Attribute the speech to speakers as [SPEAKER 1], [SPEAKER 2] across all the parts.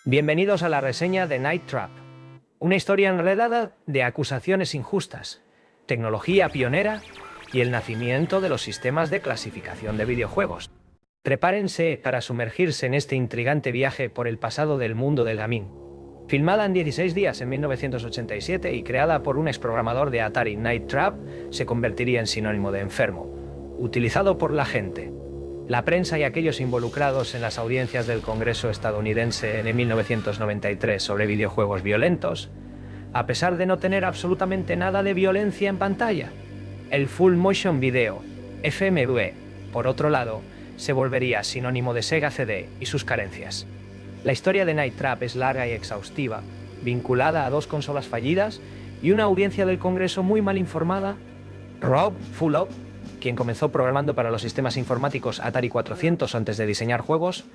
[SPEAKER 1] Bienvenidos a la reseña de Night Trap, una historia enredada de acusaciones injustas, tecnología pionera y el nacimiento de los sistemas de clasificación de videojuegos. Prepárense para sumergirse en este intrigante viaje por el pasado del mundo del gaming. Filmada en 16 días en 1987 y creada por un exprogramador de Atari, Night Trap se convertiría en sinónimo de enfermo, utilizado por la gente, la prensa y aquellos involucrados en las audiencias del Congreso estadounidense en 1993 sobre videojuegos violentos, a pesar de no tener absolutamente nada de violencia en pantalla. El Full Motion Video, FMV, por otro lado, se volvería sinónimo de Sega CD y sus carencias. La historia de Night Trap es larga y exhaustiva, vinculada a dos consolas fallidas y una audiencia del Congreso muy mal informada. Rob Fulop, quien comenzó programando para los sistemas informáticos Atari 400 antes de diseñar juegos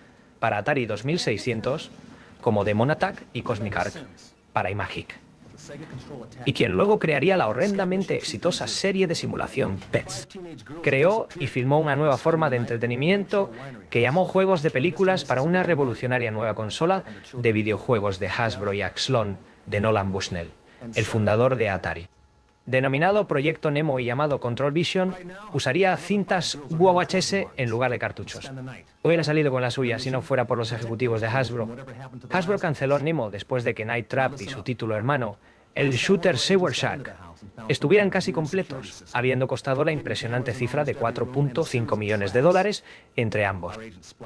[SPEAKER 1] para Atari 2600, como Demon Attack y Cosmic Arc para iMagic, y quien luego crearía la horrendamente exitosa serie de simulación Pets. Creó y filmó una nueva forma de entretenimiento que llamó juegos de películas para una revolucionaria nueva consola de videojuegos de Hasbro y Axlon de Nolan Bushnell, el fundador de Atari. Denominado Proyecto Nemo y llamado Control Vision, usaría cintas VHS en lugar de cartuchos. Hubiera salido con la suya si no fuera por los ejecutivos de Hasbro. Hasbro canceló Nemo después de que Night Trap y su título hermano, el shooter Sword Shark, estuvieran casi completos, habiendo costado la impresionante cifra de $4.5 millones entre ambos.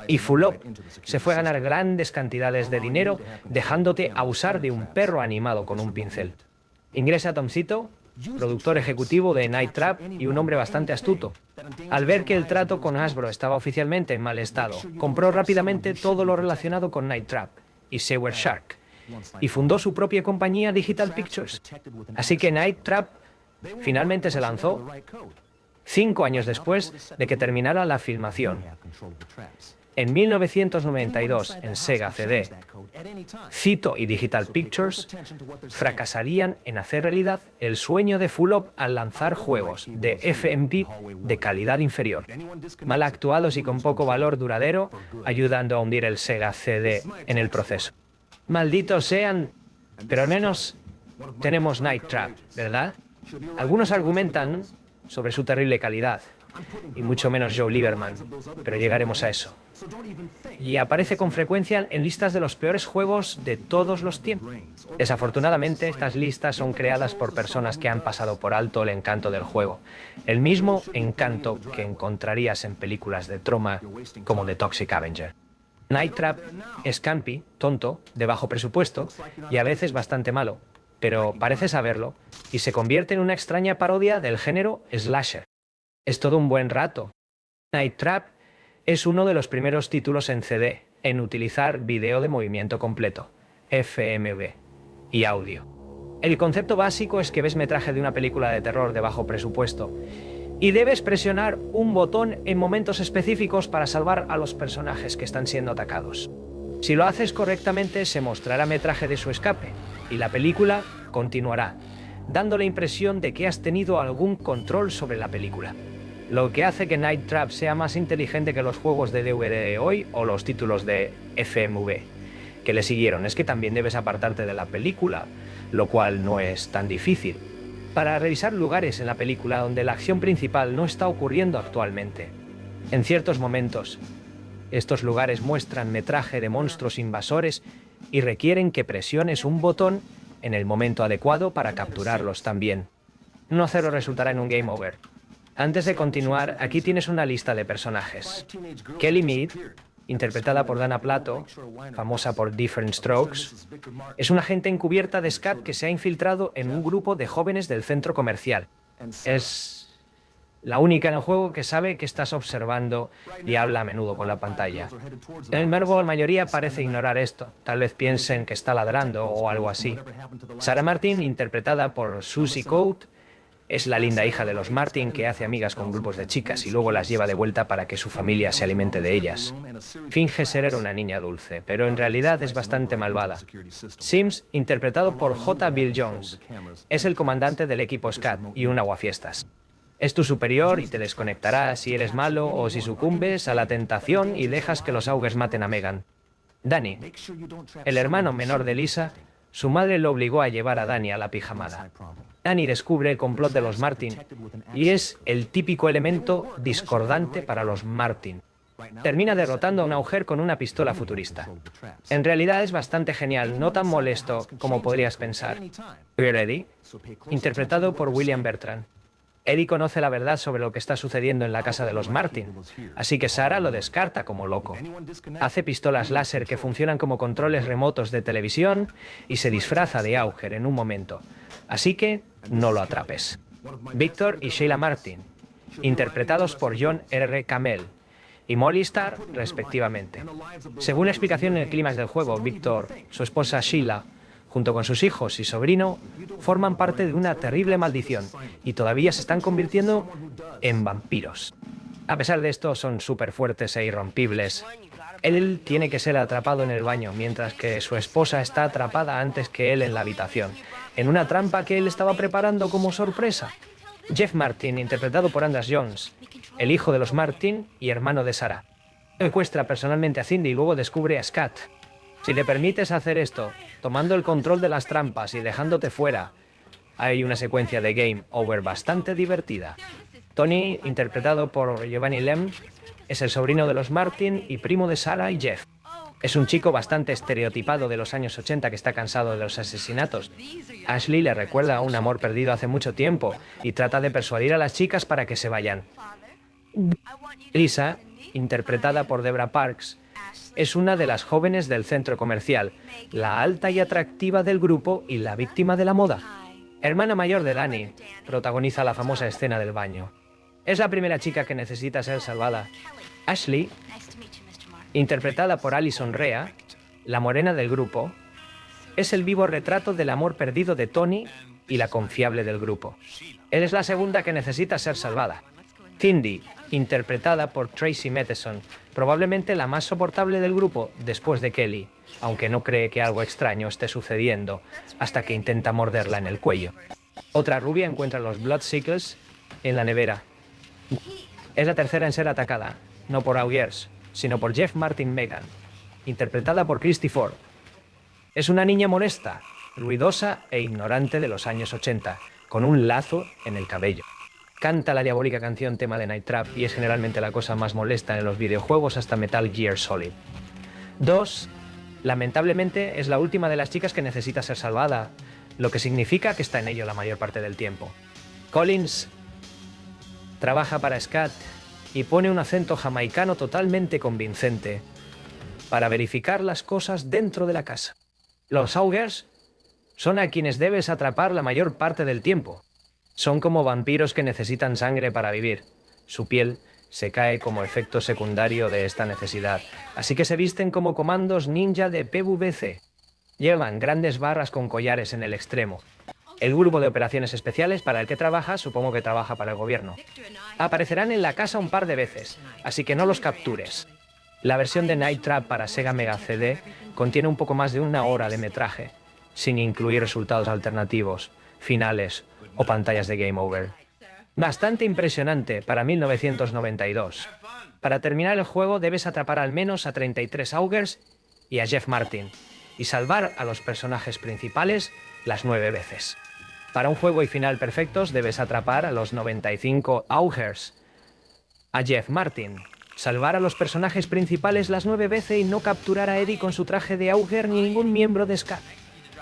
[SPEAKER 1] Y Fulop se fue a ganar grandes cantidades de dinero dejándote abusar de un perro animado con un pincel. Ingresa Tom Sito, productor ejecutivo de Night Trap y un hombre bastante astuto. Al ver que el trato con Hasbro estaba oficialmente en mal estado, compró rápidamente todo lo relacionado con Night Trap y Sword Shark, y fundó su propia compañía Digital Pictures. Así que Night Trap finalmente se lanzó 5 años después de que terminara la filmación. En 1992, en Sega CD, Sito y Digital Pictures fracasarían en hacer realidad el sueño de Fulop al lanzar juegos de FMV de calidad inferior, mal actuados y con poco valor duradero, ayudando a hundir el Sega CD en el proceso. Malditos sean, pero al menos tenemos Night Trap, ¿verdad? Algunos argumentan sobre su terrible calidad, y mucho menos Joe Lieberman, pero llegaremos a eso. Y aparece con frecuencia en listas de los peores juegos de todos los tiempos. Desafortunadamente, estas listas son creadas por personas que han pasado por alto el encanto del juego, el mismo encanto que encontrarías en películas de troma como The Toxic Avenger. Night Trap es campy, tonto, de bajo presupuesto y a veces bastante malo, pero parece saberlo y se convierte en una extraña parodia del género slasher. Es todo un buen rato. Night Trap es uno de los primeros títulos en CD en utilizar vídeo de movimiento completo, FMV, y audio. El concepto básico es que ves metraje de una película de terror de bajo presupuesto y debes presionar un botón en momentos específicos para salvar a los personajes que están siendo atacados. Si lo haces correctamente, se mostrará metraje de su escape y la película continuará, dando la impresión de que has tenido algún control sobre la película. Lo que hace que Night Trap sea más inteligente que los juegos de DVD de hoy o los títulos de FMV que le siguieron es que también debes apartarte de la película, lo cual no es tan difícil, para revisar lugares en la película donde la acción principal no está ocurriendo actualmente. En ciertos momentos, estos lugares muestran metraje de monstruos invasores y requieren que presiones un botón en el momento adecuado para capturarlos también. No hacerlo resultará en un game over. Antes de continuar, aquí tienes una lista de personajes. Kelly Mead, interpretada por Dana Plato, famosa por Different Strokes, es una agente encubierta de SCAT que se ha infiltrado en un grupo de jóvenes del centro comercial. Es la única en el juego que sabe que estás observando y habla a menudo con la pantalla. En el la mayoría parece ignorar esto, tal vez piensen que está ladrando o algo así. Sarah Martin, interpretada por Susie Coates, es la linda hija de los Martin que hace amigas con grupos de chicas y luego las lleva de vuelta para que su familia se alimente de ellas. Finge ser una niña dulce, pero en realidad es bastante malvada. Sims, interpretado por J. Bill Jones, es el comandante del equipo SCAT y un aguafiestas. Es tu superior y te desconectará si eres malo o si sucumbes a la tentación y dejas que los auges maten a Megan. Danny, el hermano menor de Lisa, su madre lo obligó a llevar a Danny a la pijamada. Danny descubre el complot de los Martin y es el típico elemento discordante para los Martin. Termina derrotando a un Auger con una pistola futurista. En realidad es bastante genial, no tan molesto como podrías pensar. Eddie, interpretado por William Bertrand. Eddie conoce la verdad sobre lo que está sucediendo en la casa de los Martin, así que Sarah lo descarta como loco. Hace pistolas láser que funcionan como controles remotos de televisión y se disfraza de Auger en un momento, así que no lo atrapes. Victor y Sheila Martin, interpretados por John R. Kamel y Molly Starr, respectivamente. Según la explicación en el clímax del juego, Victor, su esposa Sheila, junto con sus hijos y sobrino, forman parte de una terrible maldición y todavía se están convirtiendo en vampiros. A pesar de esto, son súper fuertes e irrompibles. Él tiene que ser atrapado en el baño, mientras que su esposa está atrapada antes que él en la habitación, en una trampa que él estaba preparando como sorpresa. Jeff Martin, interpretado por Anders Jones, el hijo de los Martin y hermano de Sarah, secuestra personalmente a Cindy y luego descubre a Scat. Si le permites hacer esto, tomando el control de las trampas y dejándote fuera, hay una secuencia de game over bastante divertida. Tony, interpretado por Giovanni Lem, es el sobrino de los Martin y primo de Sarah y Jeff. Es un chico bastante estereotipado de los años 80 que está cansado de los asesinatos. Ashley le recuerda a un amor perdido hace mucho tiempo y trata de persuadir a las chicas para que se vayan. Lisa, interpretada por Deborah Parks, es una de las jóvenes del centro comercial, la alta y atractiva del grupo y la víctima de la moda. Hermana mayor de Danny, protagoniza la famosa escena del baño. Es la primera chica que necesita ser salvada. Ashley, interpretada por Alison Rea, la morena del grupo, es el vivo retrato del amor perdido de Tony y la confiable del grupo. Él es la segunda que necesita ser salvada. Cindy, interpretada por Tracy Matheson, probablemente la más soportable del grupo después de Kelly, aunque no cree que algo extraño esté sucediendo hasta que intenta morderla en el cuello. Otra rubia encuentra los Bloodseekers en la nevera. Es la tercera en ser atacada, no por Augers, sino por Jeff Martin Megan, interpretada por Christy Ford. Es una niña molesta, ruidosa e ignorante de los años 80, con un lazo en el cabello. Canta la diabólica canción tema de Night Trap y es generalmente la cosa más molesta en los videojuegos hasta Metal Gear Solid. 2. Lamentablemente es la última de las chicas que necesita ser salvada, lo que significa que está en ello la mayor parte del tiempo. Collins trabaja para Scat y pone un acento jamaicano totalmente convincente para verificar las cosas dentro de la casa. Los Augers son a quienes debes atrapar la mayor parte del tiempo. Son como vampiros que necesitan sangre para vivir. Su piel se cae como efecto secundario de esta necesidad, así que se visten como comandos ninja de PvC. Llevan grandes barras con collares en el extremo. El grupo de operaciones especiales para el que trabaja, supongo que trabaja para el gobierno. Aparecerán en la casa un par de veces, así que no los captures. La versión de Night Trap para Sega Mega CD contiene un poco más de 1 hora de metraje, sin incluir resultados alternativos, finales o pantallas de Game Over. Bastante impresionante para 1992. Para terminar el juego debes atrapar al menos a 33 Augers y a Jeff Martin, y salvar a los personajes principales las 9 veces. Para un juego y final perfectos debes atrapar a los 95 Augers, a Jeff Martin, salvar a los personajes principales las 9 veces y no capturar a Eddie con su traje de Auger ni ningún miembro de Scat.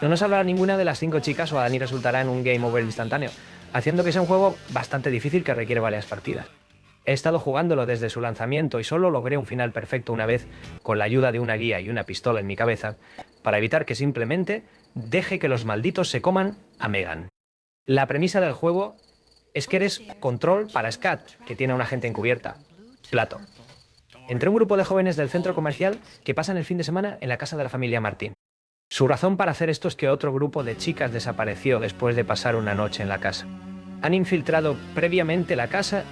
[SPEAKER 1] No nos hablará ninguna de las 5 chicas o a Danny resultará en un game over instantáneo, haciendo que sea un juego bastante difícil que requiere varias partidas. He estado jugándolo desde su lanzamiento y solo logré un final perfecto una vez con la ayuda de una guía y una pistola en mi cabeza para evitar que simplemente deje que los malditos se coman a Megan. La premisa del juego es que eres control para Scat, que tiene a una agente encubierta, Plato, entre un grupo de jóvenes del centro comercial que pasan el fin de semana en la casa de la familia Martin. Su razón para hacer esto es que otro grupo de chicas desapareció después de pasar una noche en la casa. Han infiltrado previamente la casa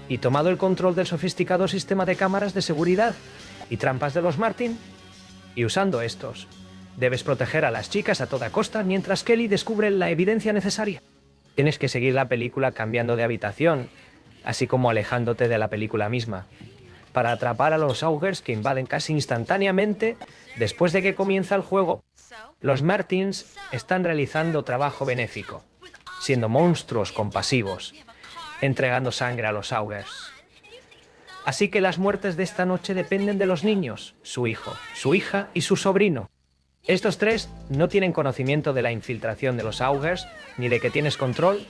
[SPEAKER 1] y tomado el control del sofisticado sistema de cámaras de seguridad y trampas de los Martin, y usando estos, debes proteger a las chicas a toda costa mientras Kelly descubre la evidencia necesaria. Tienes que seguir la película cambiando de habitación, así como alejándote de la película misma. para atrapar a los Augers que invaden casi instantáneamente después de que comienza el juego. Los Martins están realizando trabajo benéfico, siendo monstruos compasivos, entregando sangre a los Augers. Así que las muertes de esta noche dependen de los niños, su hijo, su hija y su sobrino. Estos tres no tienen conocimiento de la infiltración de los Augers ni de que tienes control,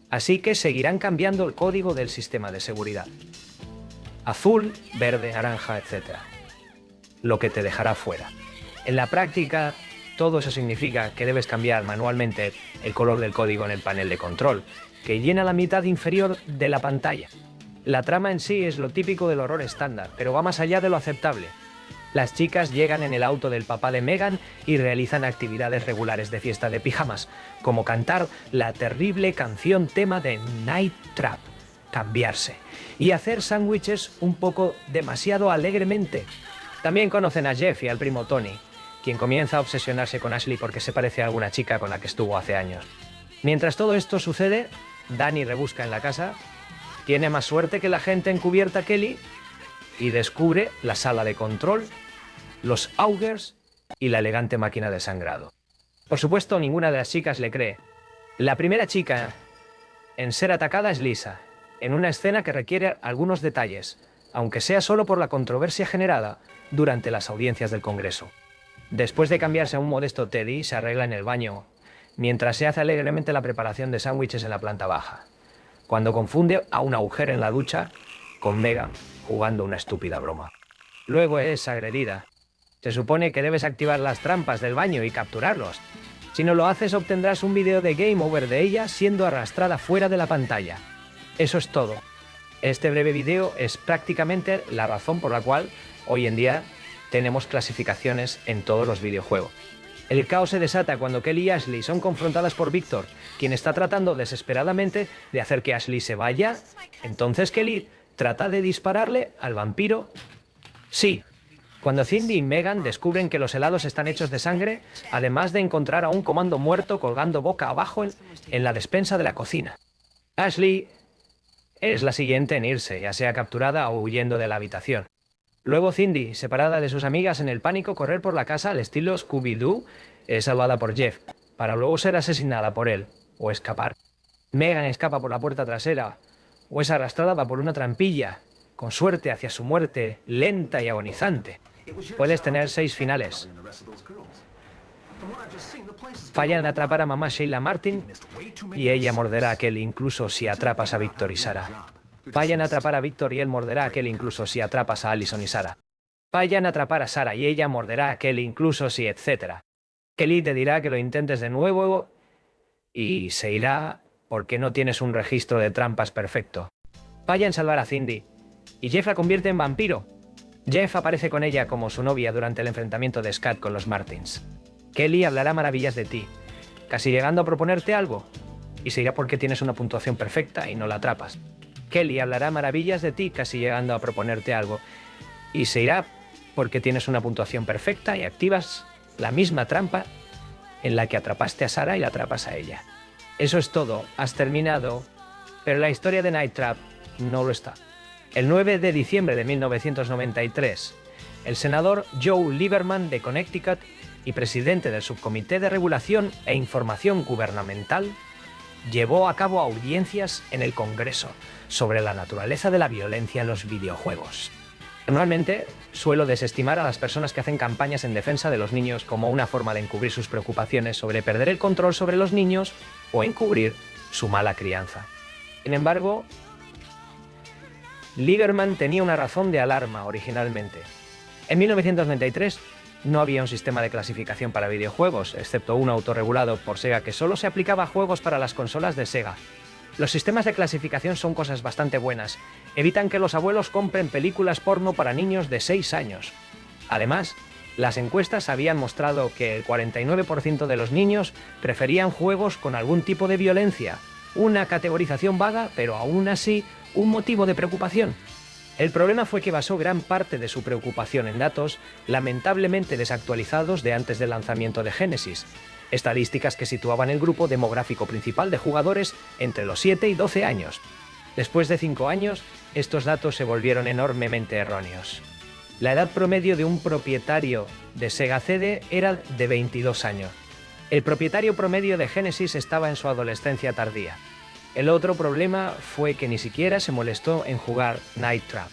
[SPEAKER 1] así que seguirán cambiando el código del sistema de seguridad. Azul, verde, naranja, etc. Lo que te dejará fuera. En la práctica, todo eso significa que debes cambiar manualmente el color del código en el panel de control, que llena la mitad inferior de la pantalla. La trama en sí es lo típico del horror estándar, pero va más allá de lo aceptable. Las chicas llegan en el auto del papá de Megan y realizan actividades regulares de fiesta de pijamas, como cantar la terrible canción tema de Night Trap, cambiarse, y hacer sándwiches un poco demasiado alegremente. También conocen a Jeff y al primo Tony, quien comienza a obsesionarse con Ashley porque se parece a alguna chica con la que estuvo hace años. Mientras todo esto sucede, Danny rebusca en la casa, tiene más suerte que la gente encubierta Kelly y descubre la sala de control, los Augers y la elegante máquina de sangrado. Por supuesto, ninguna de las chicas le cree. La primera chica en ser atacada es Lisa, en una escena que requiere algunos detalles, aunque sea solo por la controversia generada durante las audiencias del Congreso. Después de cambiarse a un modesto Teddy, se arregla en el baño, mientras se hace alegremente la preparación de sándwiches en la planta baja, cuando confunde a una mujer en la ducha con Megan jugando una estúpida broma. Luego es agredida. Se supone que debes activar las trampas del baño y capturarlos. Si no lo haces, obtendrás un vídeo de game over de ella siendo arrastrada fuera de la pantalla. Eso es todo. Este breve vídeo es prácticamente la razón por la cual hoy en día tenemos clasificaciones en todos los videojuegos. El caos se desata cuando Kelly y Ashley son confrontadas por Victor, quien está tratando desesperadamente de hacer que Ashley se vaya. Entonces Kelly trata de dispararle al vampiro. Sí, cuando Cindy y Megan descubren que los helados están hechos de sangre, además de encontrar a un comando muerto colgando boca abajo en la despensa de la cocina. Ashley es la siguiente en irse, ya sea capturada o huyendo de la habitación. Luego Cindy, separada de sus amigas en el pánico, correr por la casa al estilo Scooby-Doo, es salvada por Jeff, para luego ser asesinada por él, o escapar. Megan escapa por la puerta trasera, o es arrastrada por una trampilla, con suerte hacia su muerte lenta y agonizante. Puedes tener 6 finales. Falla en atrapar a mamá Sheila Martin, y ella morderá a Kelly incluso si atrapas a Victor y Sarah. Falla en atrapar a Victor y él morderá a Kelly incluso si atrapas a Allison y Sarah. Falla en atrapar a Sarah y ella morderá a Kelly incluso si etc. Kelly te dirá que lo intentes de nuevo y se irá porque no tienes un registro de trampas perfecto. Falla en salvar a Cindy y Jeff la convierte en vampiro. Jeff aparece con ella como su novia durante el enfrentamiento de Scott con los Martins. Kelly hablará maravillas de ti, casi llegando a proponerte algo, y se irá porque tienes una puntuación perfecta y no la atrapas. Kelly hablará maravillas de ti, casi llegando a proponerte algo, y se irá porque tienes una puntuación perfecta y activas la misma trampa en la que atrapaste a Sarah y la atrapas a ella. Eso es todo, has terminado, pero la historia de Night Trap no lo está. El 9 de diciembre de 1993, el senador Joe Lieberman de Connecticut y presidente del Subcomité de Regulación e Información Gubernamental, llevó a cabo audiencias en el Congreso sobre la naturaleza de la violencia en los videojuegos. Normalmente suelo desestimar a las personas que hacen campañas en defensa de los niños como una forma de encubrir sus preocupaciones sobre perder el control sobre los niños o encubrir su mala crianza. Sin embargo, Lieberman tenía una razón de alarma originalmente. En 1993 no había un sistema de clasificación para videojuegos, excepto uno autorregulado por Sega que solo se aplicaba a juegos para las consolas de Sega. Los sistemas de clasificación son cosas bastante buenas. Evitan que los abuelos compren películas porno para niños de 6 años. Además, las encuestas habían mostrado que el 49% de los niños preferían juegos con algún tipo de violencia, una categorización vaga, pero aún así un motivo de preocupación. El problema fue que basó gran parte de su preocupación en datos lamentablemente desactualizados de antes del lanzamiento de Genesis, estadísticas que situaban el grupo demográfico principal de jugadores entre los 7 y 12 años. Después de 5 años, estos datos se volvieron enormemente erróneos. La edad promedio de un propietario de Sega CD era de 22 años. El propietario promedio de Genesis estaba en su adolescencia tardía. El otro problema fue que ni siquiera se molestó en jugar Night Trap.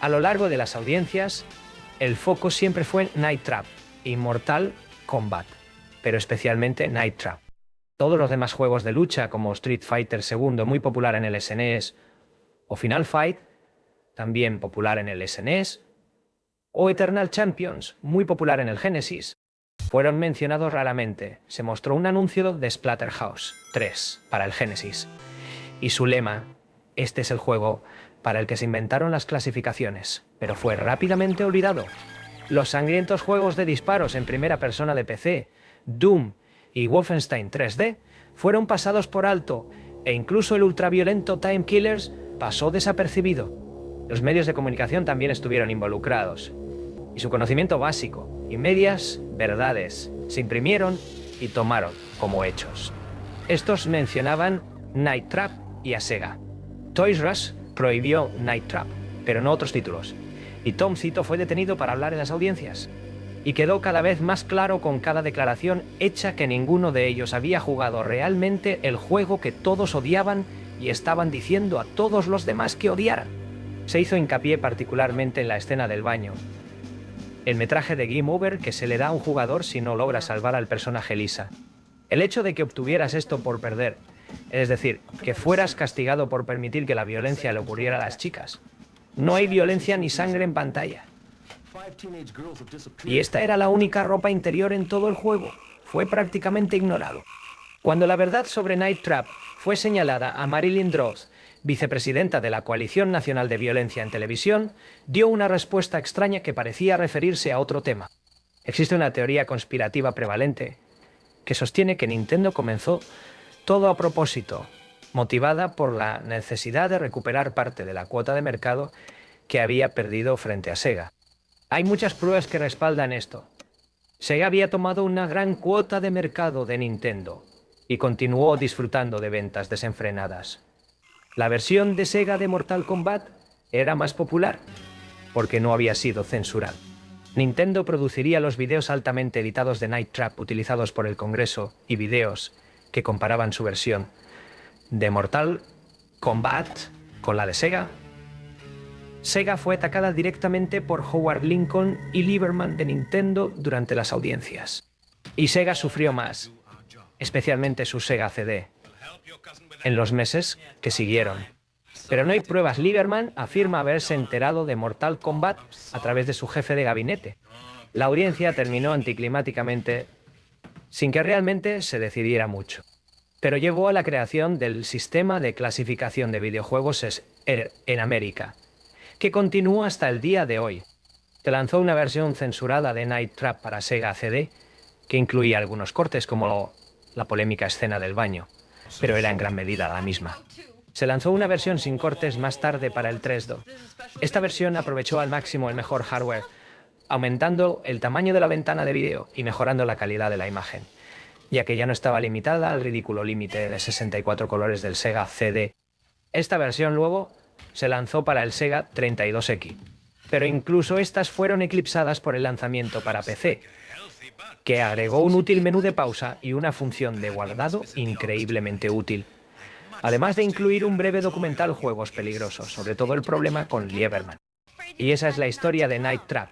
[SPEAKER 1] A lo largo de las audiencias, el foco siempre fue Night Trap y Mortal Kombat, pero especialmente Night Trap. Todos los demás juegos de lucha, como Street Fighter II, muy popular en el SNES, o Final Fight, también popular en el SNES, o Eternal Champions, muy popular en el Genesis, fueron mencionados raramente. Se mostró un anuncio de Splatterhouse 3 para el Genesis, y su lema: este es el juego para el que se inventaron las clasificaciones, pero fue rápidamente olvidado. Los sangrientos juegos de disparos en primera persona de PC, Doom y Wolfenstein 3D, fueron pasados por alto, e incluso el ultraviolento Time Killers pasó desapercibido. Los medios de comunicación también estuvieron involucrados, y su conocimiento básico y medias verdades se imprimieron y tomaron como hechos. Estos mencionaban Night Trap y a Sega. Toys R Us prohibió Night Trap, pero no otros títulos, y Tom Zito fue detenido para hablar en las audiencias. Y quedó cada vez más claro con cada declaración hecha que ninguno de ellos había jugado realmente el juego que todos odiaban y estaban diciendo a todos los demás que odiaran. Se hizo hincapié particularmente en la escena del baño, el metraje de Game Over que se le da a un jugador si no logra salvar al personaje Lisa. El hecho de que obtuvieras esto por perder, es decir, que fueras castigado por permitir que la violencia le ocurriera a las chicas. No hay violencia ni sangre en pantalla. Y esta era la única ropa interior en todo el juego. Fue prácticamente ignorado. Cuando la verdad sobre Night Trap fue señalada a Marilyn Droz, vicepresidenta de la Coalición Nacional de Violencia en Televisión, dio una respuesta extraña que parecía referirse a otro tema. Existe una teoría conspirativa prevalente que sostiene que Nintendo comenzó todo a propósito, motivada por la necesidad de recuperar parte de la cuota de mercado que había perdido frente a Sega. Hay muchas pruebas que respaldan esto. Sega había tomado una gran cuota de mercado de Nintendo y continuó disfrutando de ventas desenfrenadas. La versión de Sega de Mortal Kombat era más popular porque no había sido censurada. Nintendo produciría los videos altamente editados de Night Trap utilizados por el Congreso y videos que comparaban su versión de Mortal Kombat con la de Sega. Sega fue atacada directamente por Howard Lincoln y Lieberman de Nintendo durante las audiencias. Y Sega sufrió más, especialmente su Sega CD, en los meses que siguieron. Pero no hay pruebas. Lieberman afirma haberse enterado de Mortal Kombat a través de su jefe de gabinete. La audiencia terminó anticlimáticamente sin que realmente se decidiera mucho. Pero llevó a la creación del sistema de clasificación de videojuegos en América, que continuó hasta el día de hoy. Se lanzó una versión censurada de Night Trap para Sega CD, que incluía algunos cortes como la polémica escena del baño, pero era en gran medida la misma. Se lanzó una versión sin cortes más tarde para el 3DO. Esta versión aprovechó al máximo el mejor hardware, aumentando el tamaño de la ventana de vídeo y mejorando la calidad de la imagen, ya que ya no estaba limitada al ridículo límite de 64 colores del Sega CD. Esta versión luego se lanzó para el Sega 32X, pero incluso estas fueron eclipsadas por el lanzamiento para PC, que agregó un útil menú de pausa y una función de guardado increíblemente útil, además de incluir un breve documental Juegos Peligrosos, sobre todo el problema con Lieberman. Y esa es la historia de Night Trap.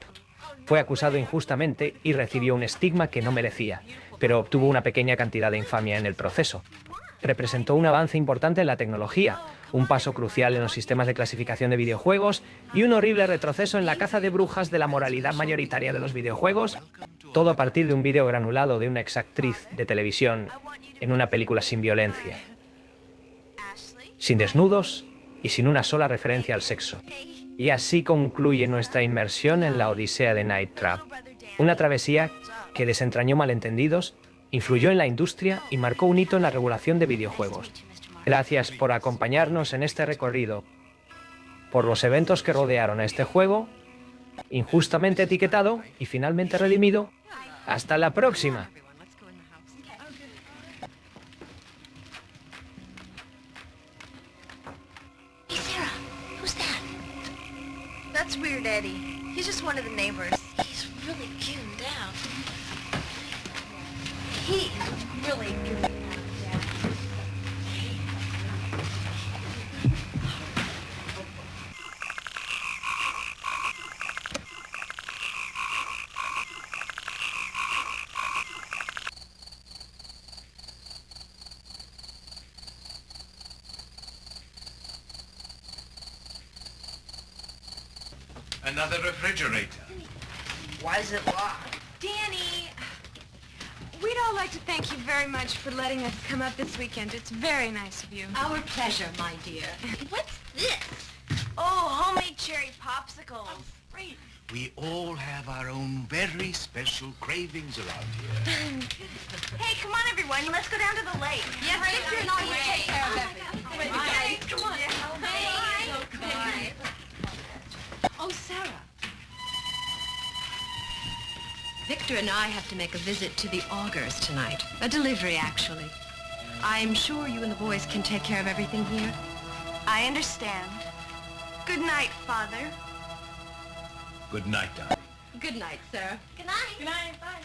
[SPEAKER 1] Fue acusado injustamente y recibió un estigma que no merecía, pero obtuvo una pequeña cantidad de infamia en el proceso. Representó un avance importante en la tecnología, un paso crucial en los sistemas de clasificación de videojuegos y un horrible retroceso en la caza de brujas de la moralidad mayoritaria de los videojuegos, todo a partir de un vídeo granulado de una exactriz de televisión en una película sin violencia, sin desnudos y sin una sola referencia al sexo. Y así concluye nuestra inmersión en la odisea de Night Trap, una travesía que desentrañó malentendidos, influyó en la industria y marcó un hito en la regulación de videojuegos. Gracias por acompañarnos en este recorrido por los eventos que rodearon a este juego, injustamente etiquetado y finalmente redimido. ¡Hasta la próxima!
[SPEAKER 2] That's weird, Eddie. He's just one of the neighbors.
[SPEAKER 3] He's really tuned out.
[SPEAKER 2] He's really goofy.
[SPEAKER 4] Another refrigerator.
[SPEAKER 2] Why is it locked?
[SPEAKER 5] Danny, we'd all like to thank you very much for letting us come up this weekend. It's very nice of you.
[SPEAKER 3] Our pleasure, my dear.
[SPEAKER 2] What's this? Oh, homemade cherry popsicles.
[SPEAKER 3] Great.
[SPEAKER 4] We all have our own very special cravings around here.
[SPEAKER 2] Hey, come on, everyone. Let's go down to the lake.
[SPEAKER 5] Yes, Victor and I will take care of everything.
[SPEAKER 2] Hey, come on.
[SPEAKER 5] Hey. Oh, Sarah.
[SPEAKER 3] Victor and I have to make a visit to the Augers tonight. A delivery, actually. I'm sure you and the boys can take care of everything here.
[SPEAKER 2] I understand. Good night, Father.
[SPEAKER 4] Good night, darling.
[SPEAKER 3] Good night, Sarah.
[SPEAKER 2] Good night. Good night. Bye.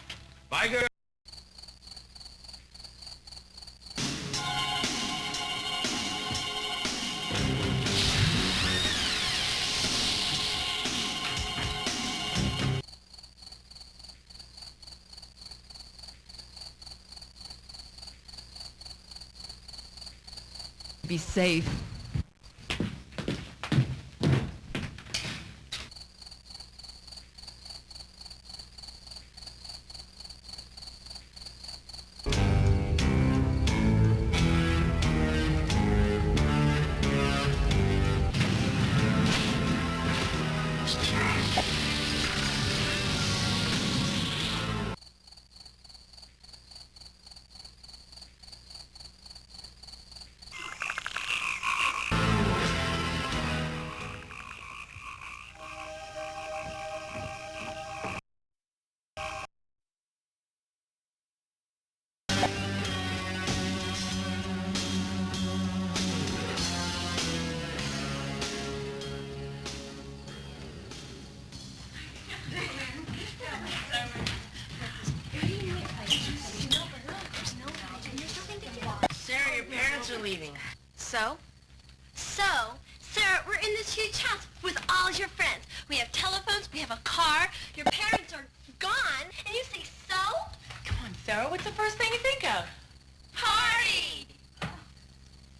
[SPEAKER 4] Bye, girl.
[SPEAKER 3] Be safe.
[SPEAKER 2] Sarah, your parents are leaving. So? Sarah, we're in this huge house with all your friends. We have telephones, we have a car, your parents are gone, and you say so?
[SPEAKER 5] Come on, Sarah. What's the first thing you think of?
[SPEAKER 2] Party!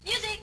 [SPEAKER 2] Music!